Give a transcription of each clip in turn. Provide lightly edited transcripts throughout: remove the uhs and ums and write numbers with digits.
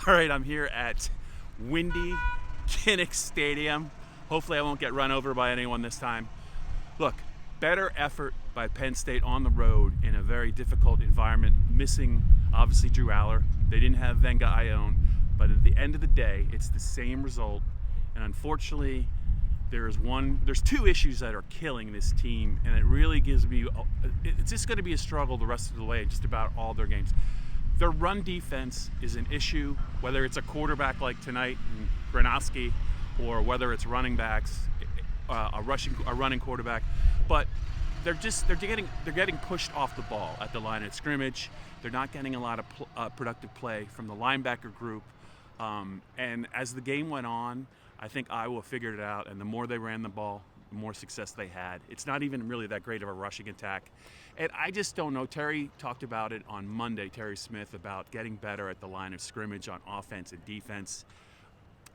All right, I'm here at windy Kinnick Stadium. Hopefully I won't get run over by anyone this time. Look, better effort by Penn State on the road in a very difficult environment, missing obviously Drew Aller. They didn't have Venga Ione, but at the end of the day, it's the same result. And unfortunately, there's two issues that are killing this team, and it really gives me, it's just going to be a struggle the rest of the way, just about all their games. Their run defense is an issue, whether it's a quarterback like tonight, Gronowski, or whether it's running backs, a running quarterback. But they're getting pushed off the ball at the line of scrimmage. They're not getting a lot of productive play from the linebacker group. And as the game went on, I think Iowa figured it out, and the more they ran the ball, the more success they had. It's not even really that great of a rushing attack. And I just don't know. Terry talked about it on Monday, Terry Smith, about getting better at the line of scrimmage on offense and defense.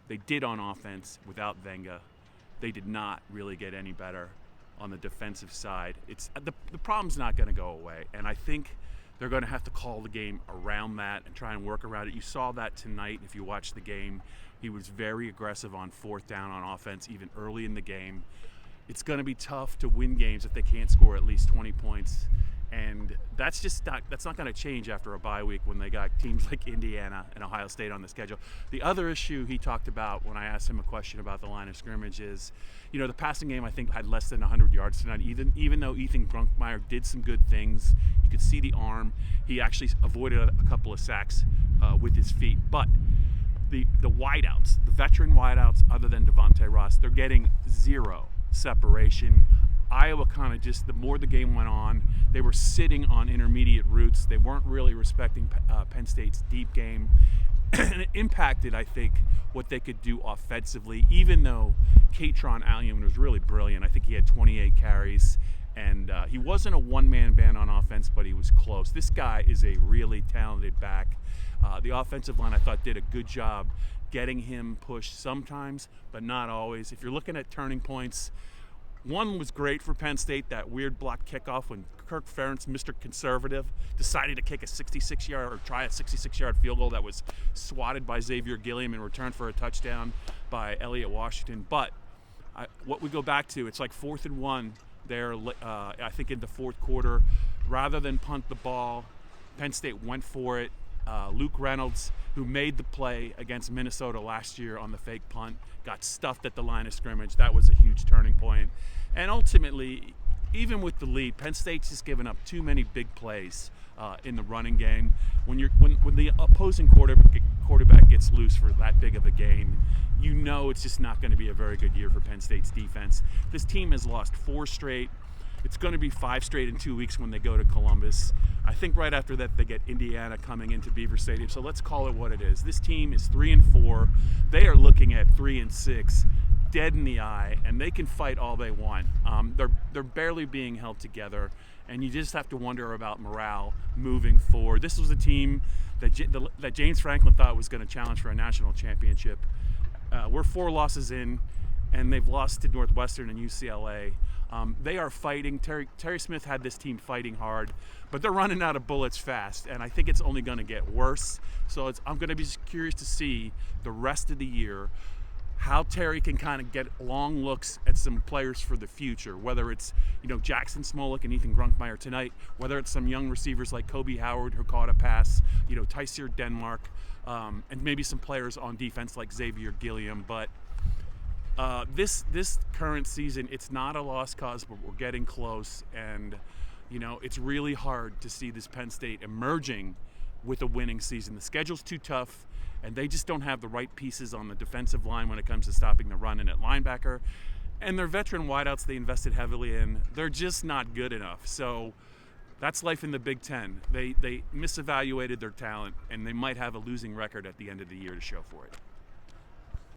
They did on offense without Venga. They did not really get any better on the defensive side. It's the problem's not going to go away, and I think they're going to have to call the game around that and try and work around it. You saw that tonight if you watched the game. He was very aggressive on fourth down on offense, even early in the game. It's going to be tough to win games if they can't score at least 20 points. And that's not going to change after a bye week when they got teams like Indiana and Ohio State on the schedule. The other issue he talked about when I asked him a question about the line of scrimmage is, the passing game I think had less than 100 yards tonight. Even though Ethan Grunkemeyer did some good things, you could see the arm. He actually avoided a couple of sacks with his feet. But the wideouts, the veteran wideouts other than Devontae Ross, they're getting zero separation. Iowa kind of just, the more the game went on, they were sitting on intermediate routes. They weren't really respecting Penn State's deep game. And it impacted, I think, what they could do offensively, even though Katron Allium was really brilliant. I think he had 28 carries, and he wasn't a one-man band on offense, but he was close. This guy is a really talented back. The offensive line, I thought, did a good job getting him pushed sometimes, but not always. If you're looking at turning points, one was great for Penn State, that weird block kickoff when Kirk Ferentz, Mr. Conservative, decided to kick a 66-yard field goal that was swatted by Xavier Gilliam in return for a touchdown by Elliott Washington. But what we go back to, it's like 4th and 1 there, I think in the fourth quarter. Rather than punt the ball, Penn State went for it. Luke Reynolds, who made the play against Minnesota last year on the fake punt, got stuffed at the line of scrimmage. That was a huge turning point. And ultimately, even with the lead, Penn State's just given up too many big plays in the running game. When the opposing quarterback gets loose for that big of a gain, it's just not going to be a very good year for Penn State's defense. This team has lost 4 straight. It's going to be 5 straight in 2 weeks when they go to Columbus. I think right after that they get Indiana coming into Beaver Stadium. So let's call it what it is. This team is 3-4. They are looking at 3-6, dead in the eye, and they can fight all they want. They're barely being held together, and you just have to wonder about morale moving forward. This was a team that James Franklin thought was going to challenge for a national championship. We're 4 losses in, and they've lost to Northwestern and UCLA. They are fighting. Terry Smith had this team fighting hard, but they're running out of bullets fast, and I think it's only going to get worse. So I'm going to be curious to see the rest of the year how Terry can kind of get long looks at some players for the future, whether it's Jackson Smolik and Ethan Grunkemeyer tonight, whether it's some young receivers like Kobe Howard who caught a pass, Tysier Denmark, and maybe some players on defense like Xavier Gilliam. But this current season, it's not a lost cause, but we're getting close, and it's really hard to see this Penn State emerging with a winning season. The schedule's too tough, and they just don't have the right pieces on the defensive line when it comes to stopping the run and at linebacker. And their veteran wideouts they invested heavily in, they're just not good enough. So that's life in the Big Ten. They misevaluated their talent, and they might have a losing record at the end of the year to show for it.